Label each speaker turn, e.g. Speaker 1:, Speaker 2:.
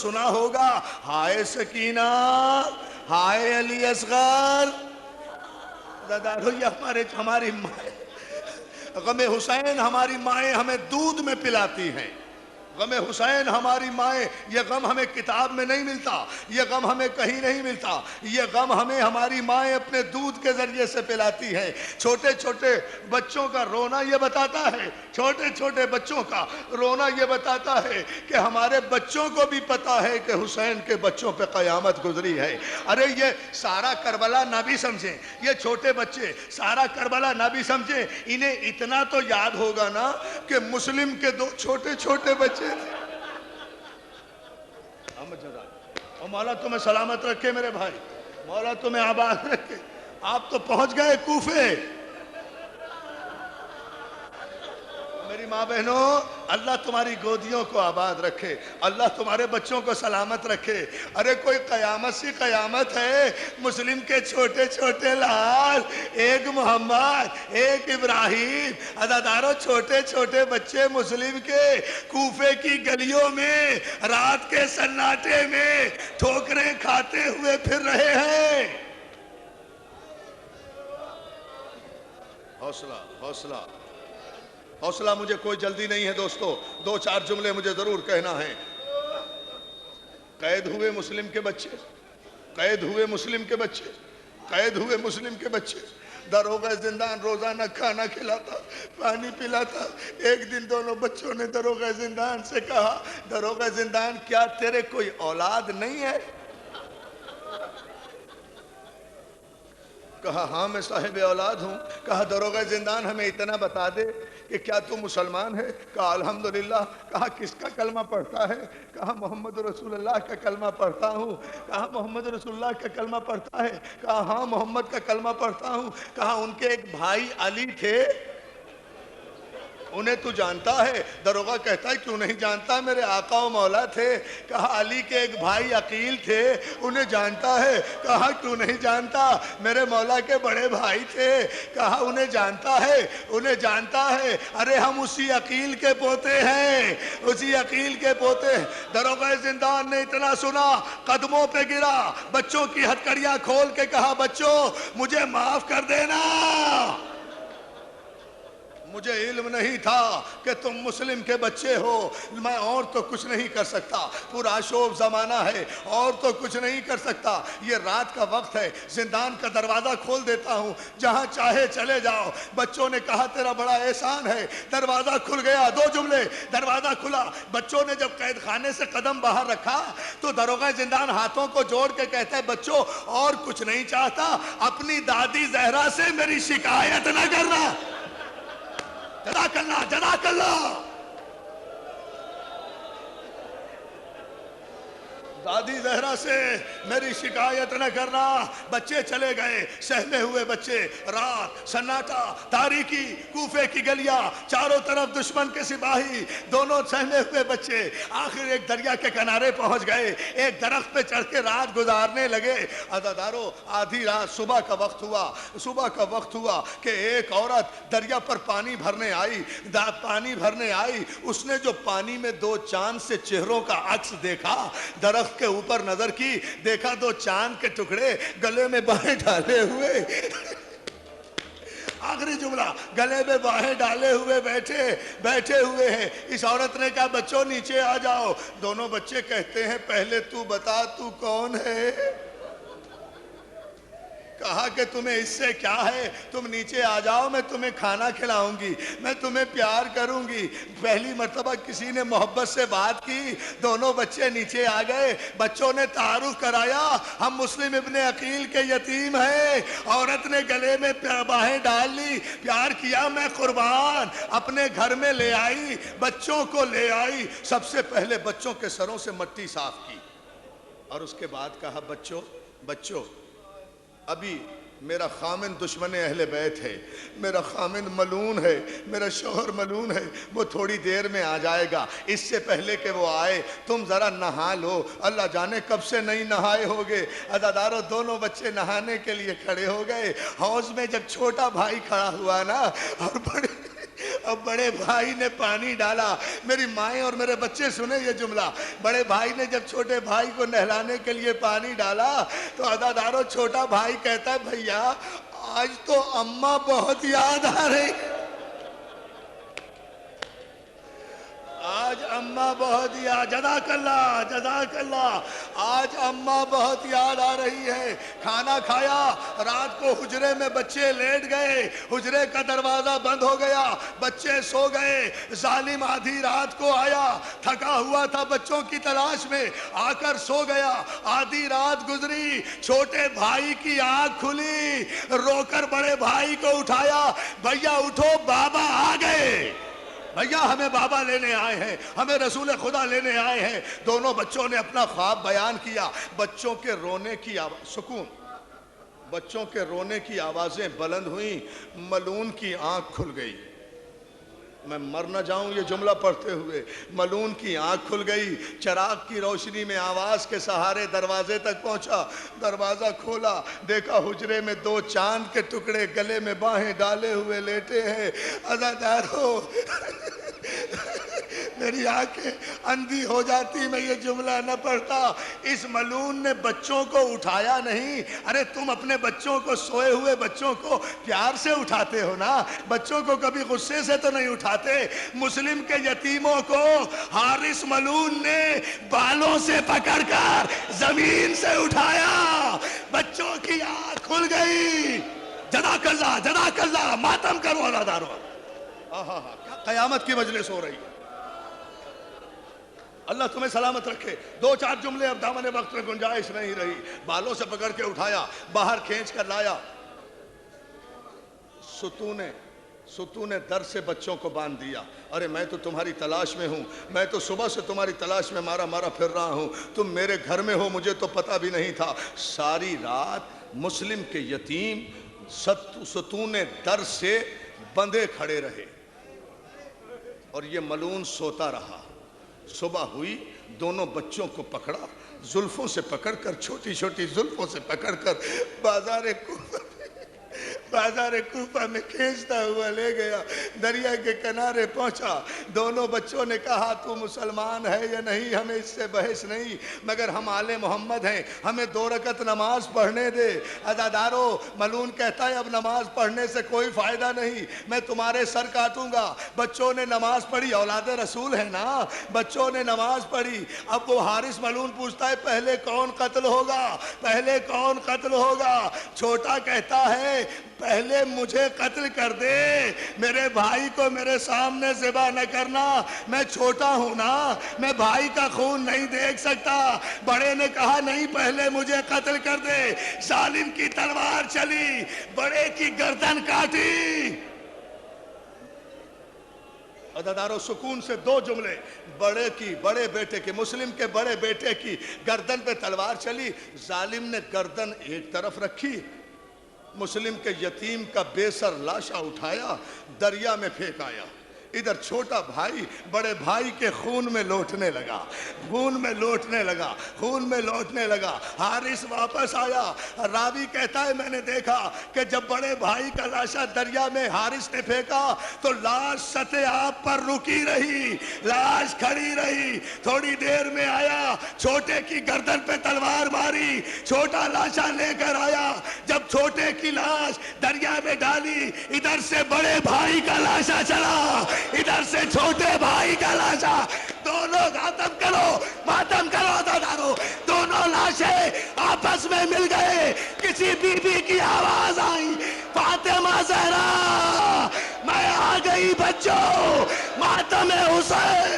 Speaker 1: سنا ہوگا، ہائے سکینہ، ہائے علی اصغر. دادارو یہ ہماری مائیں، غم حسین ہماری مائیں ہمیں دودھ میں پلاتی ہیں. غم حسین ہماری مائیں، یہ غم ہمیں کتاب میں نہیں ملتا، یہ غم ہمیں کہیں نہیں ملتا، یہ غم ہمیں ہماری مائیں اپنے دودھ کے ذریعے سے پلاتی ہیں. چھوٹے چھوٹے بچوں کا رونا یہ بتاتا ہے، چھوٹے چھوٹے بچوں کا رونا یہ بتاتا ہے کہ ہمارے بچوں کو بھی پتا ہے کہ حسین کے بچوں پہ قیامت گزری ہے. ارے یہ سارا کربلا نہ بھی سمجھیں، یہ چھوٹے بچے سارا کربلا نہ بھی سمجھیں، انہیں اتنا تو یاد ہوگا نا کہ مسلم کے دو چھوٹے چھوٹے بچے. اور مولا تمہیں سلامت رکھے میرے بھائی، مولا تمہیں آباد رکھے. آپ تو پہنچ گئے کوفے. میری ماں بہنوں، اللہ تمہاری گودیوں کو آباد رکھے، اللہ تمہارے بچوں کو سلامت رکھے. ارے کوئی قیامت سی قیامت ہے، مسلم کے چھوٹے چھوٹے لال، ایک محمد ایک ابراہیم، عزادارو چھوٹے چھوٹے بچے مسلم کے کوفے کی گلیوں میں رات کے سناٹے میں ٹھوکریں کھاتے ہوئے پھر رہے ہیں. حوصلہ حوصلہ حوصلہ. مجھے کوئی جلدی نہیں ہے دوستو، دو چار جملے مجھے ضرور کہنا ہے. قید ہوئے مسلم کے بچے، قید ہوئے مسلم کے بچے، قید ہوئے مسلم کے بچے. داروغہ زندان روزانہ کھانا کھلاتا، پانی پلاتا. ایک دن دونوں بچوں نے داروغہ زندان سے کہا، داروغہ زندان کیا تیرے کوئی اولاد نہیں ہے؟ کہا ہاں میں صاحب اولاد ہوں. کہا داروغہ زندان ہمیں اتنا بتا دے کہ کیا تو مسلمان ہے؟ کہا الحمدللہ. کہا کس کا کلمہ پڑھتا ہے؟ کہا محمد رسول اللہ کا کلمہ پڑھتا ہوں. کہا محمد رسول اللہ کا کلمہ پڑھتا ہے؟ کہا ہاں محمد کا کلمہ پڑھتا ہوں. کہا ان کے ایک بھائی علی تھے، انہیں تو جانتا ہے؟ داروغہ کہتا ہے کیوں نہیں جانتا، میرے آقا و مولا تھے. کہا علی کے ایک بھائی عقیل تھے، انہیں جانتا ہے؟ کہا کیوں نہیں جانتا، میرے مولا کے بڑے بھائی تھے. کہا انہیں جانتا ہے، انہیں جانتا ہے. ارے ہم اسی عقیل کے پوتے ہیں، اسی عقیل کے پوتے ہیں. داروغہ زندان نے اتنا سنا، قدموں پہ گرا، بچوں کی ہتھکڑیاں کھول کے کہا بچوں مجھے معاف کر دینا، مجھے علم نہیں تھا کہ تم مسلم کے بچے ہو، میں اور تو کچھ نہیں کر سکتا، پورا شوب زمانہ ہے اور تو کچھ نہیں کر سکتا. یہ رات کا وقت ہے، زندان کا دروازہ کھول دیتا ہوں، جہاں چاہے چلے جاؤ. بچوں نے کہا تیرا بڑا احسان ہے. دروازہ کھل گیا. دو جملے، دروازہ کھلا. بچوں نے جب قید خانے سے قدم باہر رکھا تو داروغہ زندان ہاتھوں کو جوڑ کے کہتا ہے بچوں اور کچھ نہیں چاہتا، اپنی دادی زہرا سے میری شکایت نہ کرنا. جزاک اللہ، جزاک اللہ. دادی زہرا سے میری شکایت نہ کرنا. بچے چلے گئے، سہمے ہوئے بچے. رات، سناٹا، تاریکی، کوفے کی گلیاں، چاروں طرف دشمن کے سپاہی، دونوں سہمے ہوئے بچے. آخر ایک دریا کے کنارے پہنچ گئے، ایک درخت پہ چڑھ کے رات گزارنے لگے. عزادارو آدھی رات، صبح کا وقت ہوا، صبح کا وقت ہوا کہ ایک عورت دریا پر پانی بھرنے آئی. پانی بھرنے آئی، اس نے جو پانی میں دو چاند سے چہروں کا عکس دیکھا، درخت کے اوپر نظر کی، دیکھا دو چاند کے ٹکڑے گلے میں باہیں ڈالے ہوئے. آخری جملہ، گلے میں باہیں ڈالے ہوئے بیٹھے ہوئے ہیں. اس عورت نے کہا بچوں نیچے آ جاؤ. دونوں بچے کہتے ہیں پہلے تو بتا تو کون ہے؟ کہا کہ تمہیں اس سے کیا ہے، تم نیچے آ جاؤ، میں تمہیں کھانا کھلاؤں گی، میں تمہیں پیار کروں گی. پہلی مرتبہ کسی نے محبت سے بات کی. دونوں بچے نیچے آ گئے. بچوں نے تعارف کرایا، ہم مسلم ابن عقیل کے یتیم ہیں. عورت نے گلے میں باہیں ڈال لی، پیار کیا. میں قربان، اپنے گھر میں لے آئی، بچوں کو لے آئی. سب سے پہلے بچوں کے سروں سے مٹی صاف کی اور اس کے بعد کہا بچوں ابھی میرا خامن دشمن اہل بیت ہے، میرا خامن ملعون ہے، میرا شوہر ملعون ہے، وہ تھوڑی دیر میں آ جائے گا. اس سے پہلے کہ وہ آئے تم ذرا نہا لو. اللہ جانے کب سے نہیں نہائے ہوگے. عزادارو دونوں بچے نہانے کے لیے کھڑے ہو گئے. حوض میں جب چھوٹا بھائی کھڑا ہوا نا اور اور بڑے بھائی نے پانی ڈالا. میری مائیں اور میرے بچے سنے یہ جملہ. بڑے بھائی نے جب چھوٹے بھائی کو نہلانے کے لیے پانی ڈالا تو عزادارو چھوٹا بھائی کہتا ہے بھیا آج تو اماں بہت یاد آ رہی. آج اماں بہت یاد, جزاک اللہ جزاک اللہ, آج اماں بہت یاد آ رہی ہے. کھانا کھایا, رات کو حجرے میں بچے لیٹ گئے, حجرے کا دروازہ بند ہو گیا, بچے سو گئے. ظالم آدھی رات کو آیا, تھکا ہوا تھا بچوں کی تلاش میں, آ کر سو گیا. آدھی رات گزری, چھوٹے بھائی کی آنکھ کھلی, رو کر بڑے بھائی کو اٹھایا, بھیا اٹھو بابا آ گئے, بھیا ہمیں بابا لینے آئے ہیں, ہمیں رسول خدا لینے آئے ہیں. دونوں بچوں نے اپنا خواب بیان کیا. بچوں کے رونے کی سکون, بچوں کے رونے کی آوازیں بلند ہوئیں, ملعون کی آنکھ کھل گئی. میں مر نہ جاؤں یہ جملہ پڑھتے ہوئے. ملعون کی آنکھ کھل گئی, چراغ کی روشنی میں آواز کے سہارے دروازے تک پہنچا. دروازہ کھولا, دیکھا حجرے میں 2 چاند کے ٹکڑے گلے میں باہیں ڈالے ہوئے لیٹے ہیں. عزادارو میری آنکھیں اندھی ہو جاتی میں یہ جملہ نہ پڑھتا. اس ملعون نے بچوں کو اٹھایا نہیں. ارے تم اپنے بچوں کو, سوئے ہوئے بچوں کو پیار سے اٹھاتے ہو نا, بچوں کو کبھی غصے سے تو نہیں اٹھاتے. مسلم کے یتیموں کو حارث ملعون نے بالوں سے پکڑ کر زمین سے اٹھایا, بچوں کی آنکھ کھل گئی. جزاک اللہ جزاک اللہ, ماتم کرو عزادارو. کیا قیامت کی مجلس ہو رہی ہے. اللہ تمہیں سلامت رکھے. 2-4 جملے اب دامن وقت میں گنجائش نہیں رہی. بالوں سے پکڑ کے اٹھایا, باہر کھینچ کر لایا, ستون در سے بچوں کو باندھ دیا. ارے میں تو تمہاری تلاش میں ہوں, میں تو صبح سے تمہاری تلاش میں مارا مارا پھر رہا ہوں, تم میرے گھر میں ہو مجھے تو پتہ بھی نہیں تھا. ساری رات مسلم کے یتیم ستون در سے بندھے کھڑے رہے اور یہ ملعون سوتا رہا. صبح ہوئی, دونوں بچوں کو پکڑا, زلفوں سے پکڑ کر, چھوٹی چھوٹی زلفوں سے پکڑ کر بازار کوفہ میں کھینچتا ہوا لے گیا. دریا کے کنارے پہنچا. دونوں بچوں نے کہا تو مسلمان ہے یا نہیں ہمیں اس سے بحث نہیں, مگر ہم آل محمد ہیں, ہمیں 2 رکعت نماز پڑھنے دے. عزادارو ملعون کہتا ہے اب نماز پڑھنے سے کوئی فائدہ نہیں, میں تمہارے سر کاٹوں گا. بچوں نے نماز پڑھی, اولاد رسول ہے نا, بچوں نے نماز پڑھی. اب وہ حارث ملعون پوچھتا ہے پہلے کون قتل ہوگا, پہلے کون قتل ہوگا. چھوٹا کہتا ہے پہلے مجھے قتل کر دے, میرے بھائی کو میرے سامنے ذبح نہ کرنا, میں چھوٹا ہوں نا, میں بھائی کا خون نہیں دیکھ سکتا. بڑے نے کہا نہیں پہلے مجھے قتل کر دے. ظالم کی تلوار چلی, بڑے کی گردن کاٹی. عزادارو سکون سے 2 جملے, بڑے بیٹے کے, مسلم کے بڑے بیٹے کی گردن پہ تلوار چلی. ظالم نے گردن ایک طرف رکھی, مسلم کے یتیم کا بے سر لاشا اٹھایا, دریا میں پھینک آیا. ادھر چھوٹا بھائی بڑے بھائی کے خون میں لوٹنے لگا. حارث واپس آیا, راوی کہتا ہے میں نے دیکھا کہ جب بڑے بھائی کا لاشا دریا میں حارث نے پھینکا تو لاش سطح آب پر رکی رہی, لاش کھڑی رہی. تھوڑی دیر میں آیا, چھوٹے کی گردن پہ تلوار ماری, چھوٹا لاشا لے کر آیا. جب چھوٹے کی لاش دریا میں ڈالی, ادھر سے بڑے بھائی کا لاشا چلا, ادھر سے چھوٹے بھائی کا لاشا. دونوں ماتم کرو عزادارو, دونوں لاشیں آپس میں مل گئے. کسی بی بی کی آواز آئی, فاطمہ زہرا میں آ گئی بچوں, ماتم حسین